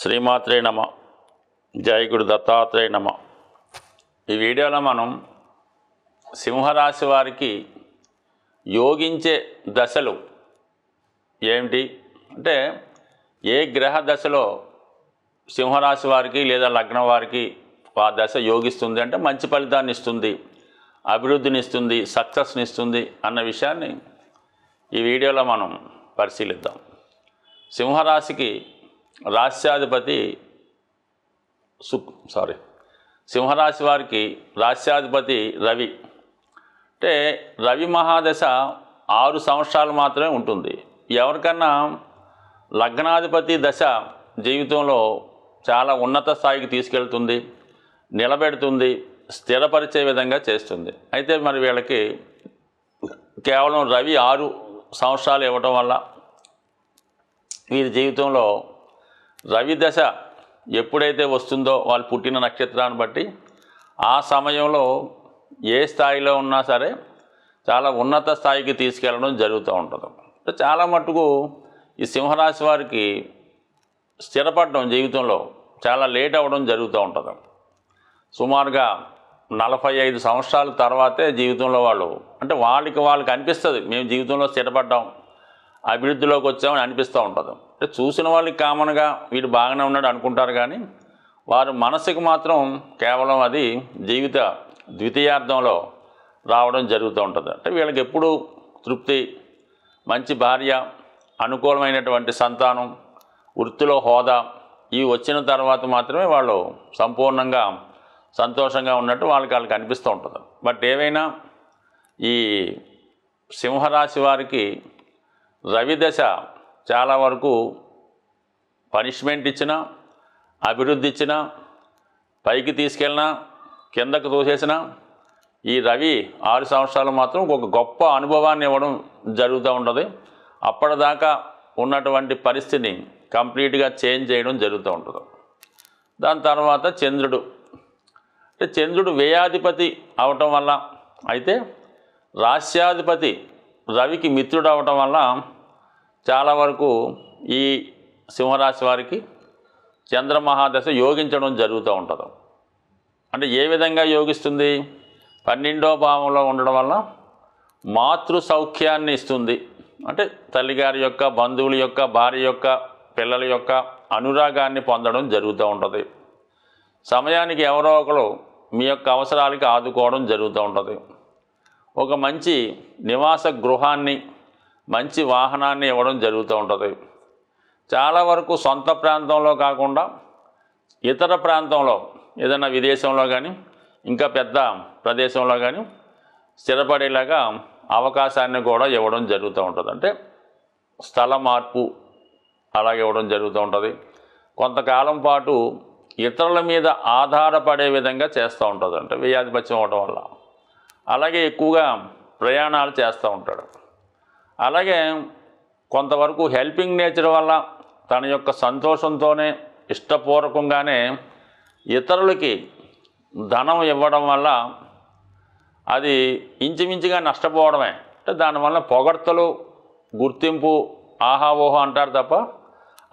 శ్రీమాత్రే నమ. జై గురు దత్తాత్రేయ నమ. ఈ వీడియోలో మనం సింహరాశి వారికి యోగించే దశలు ఏమిటి అంటే, ఏ గ్రహ దశలో సింహరాశి వారికి లేదా లగ్నం వారికి ఆ దశ యోగిస్తుంది అంటే మంచి ఫలితాన్ని ఇస్తుంది, అభివృద్ధిని ఇస్తుంది, సక్సెస్ని ఇస్తుంది అన్న విషయాన్ని ఈ వీడియోలో మనం పరిశీలిద్దాం. సింహరాశికి రాశ్యాధిపతి సింహరాశి వారికి రాశ్యాధిపతి రవి. అంటే రవి మహాదశ 6 సంవత్సరాలు మాత్రమే ఉంటుంది. ఎవరికన్నా లగ్నాధిపతి దశ జీవితంలో చాలా ఉన్నత స్థాయికి తీసుకెళ్తుంది, నిలబెడుతుంది, స్థిరపరిచే విధంగా చేస్తుంది. అయితే మరి వీళ్ళకి కేవలం రవి 6 సంవత్సరాలు ఇవ్వటం వల్ల వీరి జీవితంలో రవి దశ ఎప్పుడైతే వస్తుందో వాళ్ళు పుట్టిన నక్షత్రాన్ని బట్టి ఆ సమయంలో ఏ స్థాయిలో ఉన్నా సరే చాలా ఉన్నత స్థాయికి తీసుకెళ్ళడం జరుగుతూ ఉంటుంది. చాలా మట్టుకు ఈ సింహరాశి వారికి స్థిరపడడం జీవితంలో చాలా లేట్ అవ్వడం జరుగుతూ ఉంటుంది. సుమారుగా 45 సంవత్సరాల తర్వాతే జీవితంలో వాళ్ళు అంటే వాళ్ళకి అనిపిస్తుంది మేము జీవితంలో స్థిరపడ్డాం, అభివృద్ధిలోకి వచ్చామని అనిపిస్తూ ఉంటుంది. అంటే చూసిన వాళ్ళకి కామన్గా వీడు బాగానే ఉన్నాడు అనుకుంటారు, కానీ వారి మనసుకు మాత్రం కేవలం అది జీవిత ద్వితీయార్థంలో రావడం జరుగుతూ ఉంటుంది. అంటే వీళ్ళకి ఎప్పుడు తృప్తి, మంచి భార్య, అనుకూలమైనటువంటి సంతానం, వృత్తిలో హోదా ఇవి వచ్చిన తర్వాత మాత్రమే వాళ్ళు సంపూర్ణంగా సంతోషంగా ఉన్నట్టు వాళ్ళకి అనిపిస్తూ ఉంటుంది. బట్ ఏవైనా ఈ సింహరాశి వారికి రవి దశ చాలా వరకు పనిష్మెంట్ ఇచ్చినా, అభివృద్ధి ఇచ్చినా, పైకి తీసుకెళ్ళినా, కిందకు తోసేసినా ఈ రవి 6 సంవత్సరాలు మాత్రం ఒక గొప్ప అనుభవాన్ని ఇవ్వడం జరుగుతూ ఉంటుంది. అప్పటిదాకా ఉన్నటువంటి పరిస్థితిని కంప్లీట్గా చేంజ్ చేయడం జరుగుతూ ఉంటుంది. దాని తర్వాత చంద్రుడు. అంటే చంద్రుడు వ్యయాధిపతి అవటం వల్ల, అయితే రాశ్యాధిపతి రవికి మిత్రుడు అవటం వల్ల చాలా వరకు ఈ సింహరాశి వారికి చంద్రమహాదశ యోగించడం జరుగుతూ ఉంటుంది. అంటే ఏ విధంగా యోగిస్తుంది? 12వ భావంలో ఉండడం వల్ల మాతృ సౌఖ్యాన్ని ఇస్తుంది. అంటే తల్లిగారి యొక్క, బంధువుల యొక్క, భార్య యొక్క, పిల్లల యొక్క అనురాగాన్ని పొందడం జరుగుతూ ఉంటుంది. సమయానికి ఎవరో ఒకరు మీ యొక్క అవసరాలకి ఆదుకోవడం జరుగుతూ ఉంటుంది. ఒక మంచి నివాస గృహాన్ని, మంచి వాహనాన్ని ఇవ్వడం జరుగుతూ ఉంటుంది. చాలా వరకు సొంత ప్రాంతంలో కాకుండా ఇతర ప్రాంతంలో ఏదైనా విదేశంలో కానీ ఇంకా పెద్ద ప్రదేశంలో కానీ స్థిరపడేలాగా అవకాశాన్ని కూడా ఇవ్వడం జరుగుతూ ఉంటుంది. అంటే స్థల మార్పు అలాగే ఇవ్వడం జరుగుతూ ఉంటుంది. కొంతకాలం పాటు ఇతరుల మీద ఆధారపడే విధంగా చేస్తూ ఉంటుంది. అంటే వ్యయాధిపత్యం అవ్వడం వల్ల అలాగే ఎక్కువగా ప్రయాణాలు చేస్తూ ఉంటాడు. అలాగే కొంతవరకు హెల్పింగ్ నేచర్ వల్ల తన యొక్క సంతోషంతోనే ఇష్టపూర్వకంగానే ఇతరులకి ధనం ఇవ్వడం వల్ల అది ఇంచుమించుగా నష్టపోవడమే. అంటే దానివల్ల పొగడ్తలు, గుర్తింపు, ఆహావోహం అంటారు తప్ప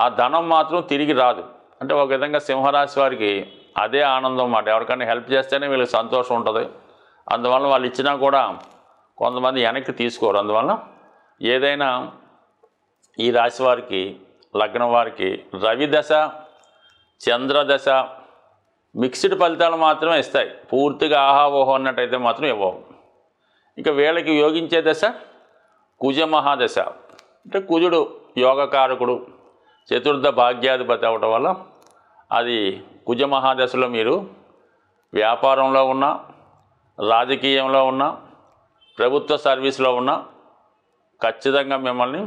ఆ ధనం మాత్రం తిరిగి రాదు. అంటే ఒక విధంగా సింహరాశి వారికి అదే ఆనందం అన్నమాట. ఎవరికైనా హెల్ప్ చేస్తేనే వీళ్ళకి సంతోషం ఉంటుంది. అందువల్ల వాళ్ళు ఇచ్చినా కూడా కొంతమంది వెనక్కి తీసుకోరు. అందువల్ల ఏదైనా ఈ రాశి వారికి, లగ్నం వారికి రవి దశ, చంద్రదశ మిక్స్డ్ ఫలితాలు మాత్రమే ఇస్తాయి. పూర్తిగా ఆహావోహం అన్నట్టయితే మాత్రం ఇవ్వవు. ఇక వీళ్ళకి యోగించే దశ కుజ మహాదశ. అంటే కుజుడు యోగకారకుడు, చతుర్థ భాగ్యాధిపతి అవటం వల్ల అది కుజ మహాదశలో మీరు వ్యాపారంలో ఉన్నా, రాజకీయంలో ఉన్నా, ప్రభుత్వ సర్వీస్లో ఉన్నా ఖచ్చితంగా మిమ్మల్ని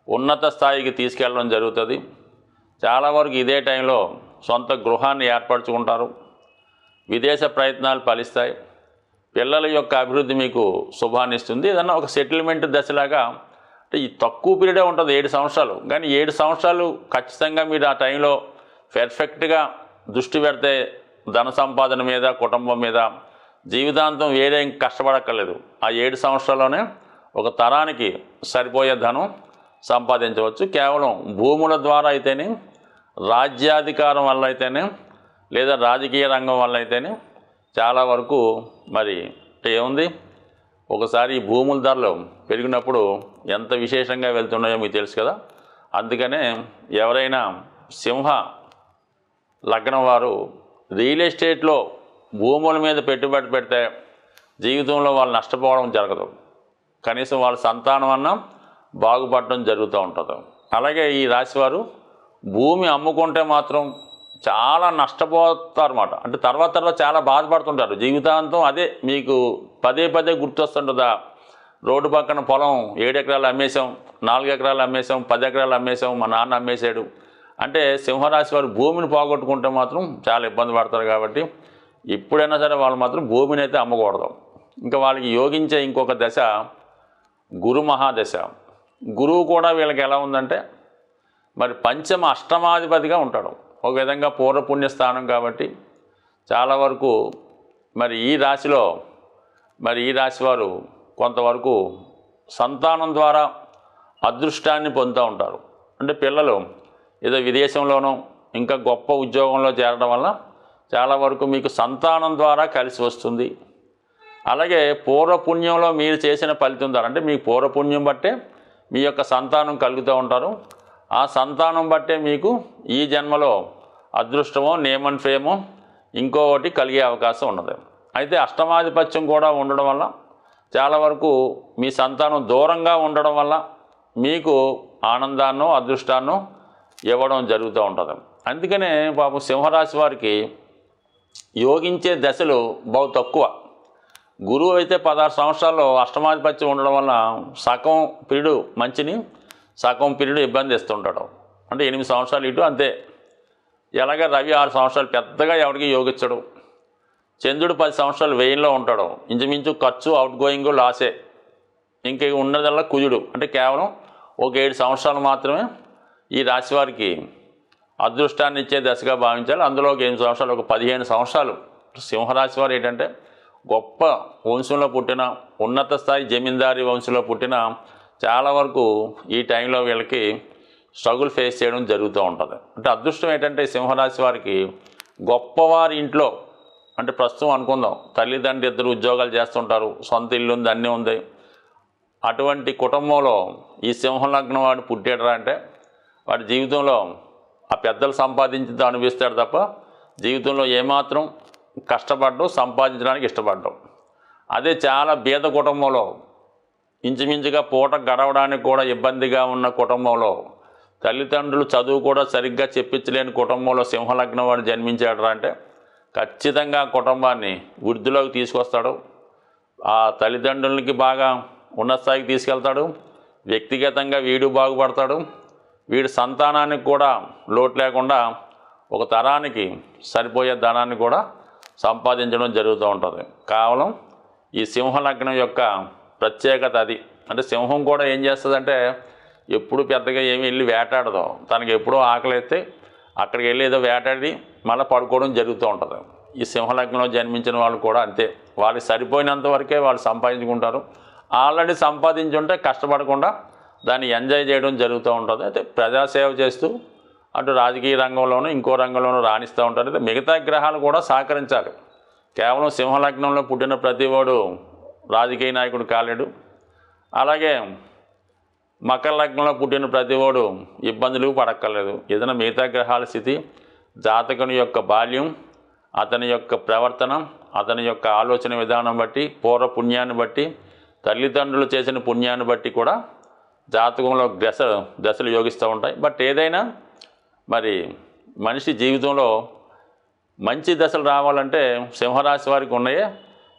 ఉన్నత స్థాయికి తీసుకెళ్ళడం జరుగుతుంది. చాలా వరకు ఇదే టైంలో సొంత గృహాన్ని ఏర్పరచుకుంటారు. విదేశ ప్రయత్నాలు ఫలిస్తాయి. పిల్లల యొక్క అభివృద్ధి మీకు శుభాన్ని ఇస్తుంది. ఏదన్నా ఒక సెటిల్మెంట్ దశలాగా అంటే ఈ తక్కువ పీరియడే ఉంటుంది 7 సంవత్సరాలు. కానీ 7 సంవత్సరాలు ఖచ్చితంగా మీరు ఆ టైంలో పర్ఫెక్ట్గా దృష్టి పెడితే ధన సంపాదన మీద, కుటుంబం మీద జీవితాంతం వేరేం కష్టపడక్కర్లేదు. ఆ 7 సంవత్సరాల్లోనే ఒక తరానికి సరిపోయే ధనం సంపాదించవచ్చు. కేవలం భూముల ద్వారా అయితేనే రాజ్యాధికారం వల్ల అయితేనే లేదా రాజకీయ రంగం వల్ల అయితేనే చాలా వరకు మరి ఏముంది, ఒకసారి ఈ భూముల ధరలు పెరిగినప్పుడు ఎంత విశేషంగా వెళ్తున్నాయో మీకు తెలుసు కదా. అందుకనే ఎవరైనా సింహ లగ్నం వారు రియల్ ఎస్టేట్లో భూముల మీద పెట్టుబడి పెడితే జీవితంలో వాళ్ళు నష్టపోవడం జరగదు, కనీసం వాళ్ళ సంతానం అన్నా బాగుపడడం జరుగుతూ ఉంటుంది. అలాగే ఈ రాశివారు భూమి అమ్ముకుంటే మాత్రం చాలా నష్టపోతారన్నమాట. అంటే తర్వాత చాలా బాధపడుతుంటారు జీవితాంతం. అదే మీకు పదే పదే గుర్తొస్తుంటుందా, రోడ్డు పక్కన పొలం 7 ఎకరాలు అమ్మేసాం, 4 ఎకరాలు అమ్మేసాం, 10 ఎకరాలు అమ్మేసాం, మా నాన్న అమ్మేశాడు అంటే సింహరాశి వారు భూమిని పోగొట్టుకుంటే మాత్రం చాలా ఇబ్బంది పడతారు. కాబట్టి ఎప్పుడైనా సరే వాళ్ళు మాత్రం భూమిని అయితే అమ్మకూడదు. ఇంకా వాళ్ళకి యోగించే ఇంకొక దశ గురు మహాదశ. గురువు కూడా వీళ్ళకి ఎలా ఉందంటే మరి పంచమ అష్టమాధిపతిగా ఉంటాడు. ఒక విధంగా పూర్వపుణ్య స్థానం కాబట్టి చాలా వరకు మరి ఈ రాశివారు కొంతవరకు సంతానం ద్వారా అదృష్టాన్ని పొందుతూ ఉంటారు. అంటే పిల్లలు ఏదో విదేశంలోనో ఇంకా గొప్ప ఉద్యోగంలో చేరడం వల్ల చాలా వరకు మీకు సంతానం ద్వారా కలిసి వస్తుంది. అలాగే పూర్వపుణ్యంలో మీరు చేసిన ఫలితం ద్వారా, అంటే మీ పూర్వపుణ్యం బట్టే మీ యొక్క సంతానం కలుగుతూ ఉంటారు. ఆ సంతానం బట్టే మీకు ఈ జన్మలో అదృష్టమో నేమన్ ఫేమో ఇంకోటి కలిగే అవకాశం ఉన్నది. అయితే అష్టమాధిపత్యం కూడా ఉండడం వల్ల చాలా వరకు మీ సంతానం దూరంగా ఉండడం వల్ల మీకు ఆనందాన్నో అదృష్టాన్నో ఇవ్వడం జరుగుతూ ఉంటుంది. అందుకనే పాపం సింహరాశి వారికి యోగించే దశలు బహు తక్కువ. గురువు అయితే 16 సంవత్సరాల్లో అష్టమాధిపత్యం ఉండడం వల్ల సగం పీరియడ్ మంచిని, సగం పీరియడ్ ఇబ్బంది ఇస్తుంటాడు. అంటే 8 సంవత్సరాలు ఇటు అంతే. ఎలాగ రవి 6 సంవత్సరాలు పెద్దగా ఎవరికి యోగించడు. చంద్రుడు 10 సంవత్సరాలు వ్యయంలో ఉంటాడు. ఇంచుమించు ఖర్చు అవుట్ గోయింగ్ లాసే. ఇంక ఉన్నదల్లా కుజుడు. అంటే కేవలం ఒక 7 సంవత్సరాలు మాత్రమే ఈ రాశివారికి అదృష్టాన్ని ఇచ్చే దశగా భావించాలి. అందులో ఒక 8 సంవత్సరాలు, ఒక 15 సంవత్సరాలు సింహరాశి వారు ఏంటంటే గొప్ప వంశంలో పుట్టిన, ఉన్నత స్థాయి జమీందారీ వంశంలో పుట్టిన చాలా వరకు ఈ టైంలో వీళ్ళకి స్ట్రగుల్ ఫేస్ చేయడం జరుగుతూ ఉంటుంది. అంటే అదృష్టం ఏంటంటే సింహరాశి వారికి గొప్పవారి ఇంట్లో, అంటే ప్రస్తుతం అనుకుందాం తల్లిదండ్రులు ఇద్దరు ఉద్యోగాలు చేస్తుంటారు, సొంత ఇల్లు ఉంది, అన్నీ ఉంది, అటువంటి కుటుంబంలో ఈ సింహలగ్నం వాడు పుట్టాడరా అంటే వాడి జీవితంలో ఆ పెద్దలు సంపాదించి అనిపిస్తాడు తప్ప జీవితంలో ఏమాత్రం కష్టపడ్డం, సంపాదించడానికి ఇష్టపడ్డం. అదే చాలా బీద కుటుంబంలో, ఇంచుమించుగా పూట గడవడానికి కూడా ఇబ్బందిగా ఉన్న కుటుంబంలో, తల్లిదండ్రులు చదువు కూడా సరిగ్గా చెప్పించలేని కుటుంబంలో సింహలగ్నం వాడు జన్మించాడరా అంటే ఖచ్చితంగా కుటుంబాన్ని వృద్ధిలోకి తీసుకొస్తాడు. ఆ తల్లిదండ్రులకి బాగా ఉన్నత స్థాయికి తీసుకెళ్తాడు. వ్యక్తిగతంగా వీడు బాగుపడతాడు. వీడి సంతానానికి కూడా లోటు లేకుండా ఒక తరానికి సరిపోయే ధనాన్ని కూడా సంపాదించడం జరుగుతూ ఉంటుంది. కేవలం ఈ సింహలగ్నం యొక్క ప్రత్యేకత అది. అంటే సింహం కూడా ఏం చేస్తుందంటే ఎప్పుడు పెద్దగా ఏమి వెళ్ళి వేటాడదు. తనకి ఎప్పుడో ఆకలి అయితే అక్కడికి వెళ్ళి ఏదో వేటాడి మళ్ళీ పడుకోవడం జరుగుతూ ఉంటుంది. ఈ సింహలగ్నంలో జన్మించిన వాళ్ళు కూడా అంతే. వాళ్ళకి సరిపోయినంత వరకే వాళ్ళు సంపాదించుకుంటారు. ఆల్రెడీ సంపాదించుంటే కష్టపడకుండా దాన్ని ఎంజాయ్ చేయడం జరుగుతూ ఉంటుంది. అయితే ప్రజాసేవ చేస్తూ అటు రాజకీయ రంగంలోనూ ఇంకో రంగంలోనూ రాణిస్తూ ఉంటారు. అయితే మిగతా గ్రహాలు కూడా సహకరించాలి. కేవలం సింహలగ్నంలో పుట్టిన ప్రతివాడు రాజకీయ నాయకుడు కాలేడు. అలాగే మకర లగ్నంలో పుట్టిన ప్రతివాడు ఇబ్బందులు పడక్కర్లేదు. ఏదైనా మిగతా గ్రహాల స్థితి, జాతకుని యొక్క బాల్యం, అతని యొక్క ప్రవర్తన, అతని యొక్క ఆలోచన విధానం బట్టి, పూర్వ పుణ్యాన్ని బట్టి, తల్లిదండ్రులు చేసిన పుణ్యాన్ని బట్టి కూడా జాతకంలో దశలు యోగిస్తూ ఉంటాయి. బట్ ఏదైనా మరి మనిషి జీవితంలో మంచి దశలు రావాలంటే సింహరాశి వారికి ఉన్నాయే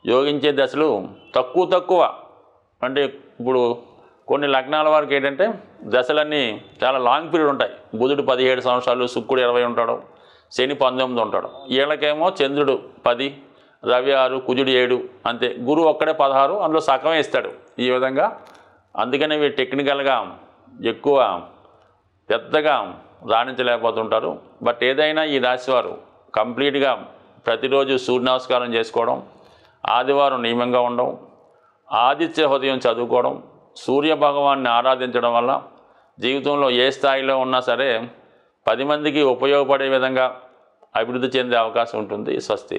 యోగించే దశలు తక్కువ. అంటే ఇప్పుడు కొన్ని లగ్నాల వారికి ఏంటంటే దశలన్నీ చాలా లాంగ్ పీరియడ్ ఉంటాయి. బుధుడు 17 సంవత్సరాలు, శుక్రుడు 20 ఉంటాడు, శని 19 ఉంటాడు. వీళ్ళకేమో చంద్రుడు 10, రవి 6, కుజుడు 7 అంతే. గురువు ఒక్కడే 16, అందులో సగమే ఇస్తాడు. ఈ విధంగా అందుకనే వీళ్ళు టెక్నికల్గా ఎక్కువ పెద్దగా రాణించలేకపోతుంటారు. బట్ ఏదైనా ఈ రాశివారు కంప్లీట్గా ప్రతిరోజు సూర్య నమస్కారం చేసుకోవడం, ఆదివారం నియమంగా ఉండడం, ఆదిత్య హృదయం చదువుకోవడం, సూర్య భగవాన్ని ఆరాధించడం వల్ల జీవితంలో ఏ స్థాయిలో ఉన్నా సరే 10 మందికి ఉపయోగపడే విధంగా అభివృద్ధి చెందే అవకాశం ఉంటుంది. స్వస్తి.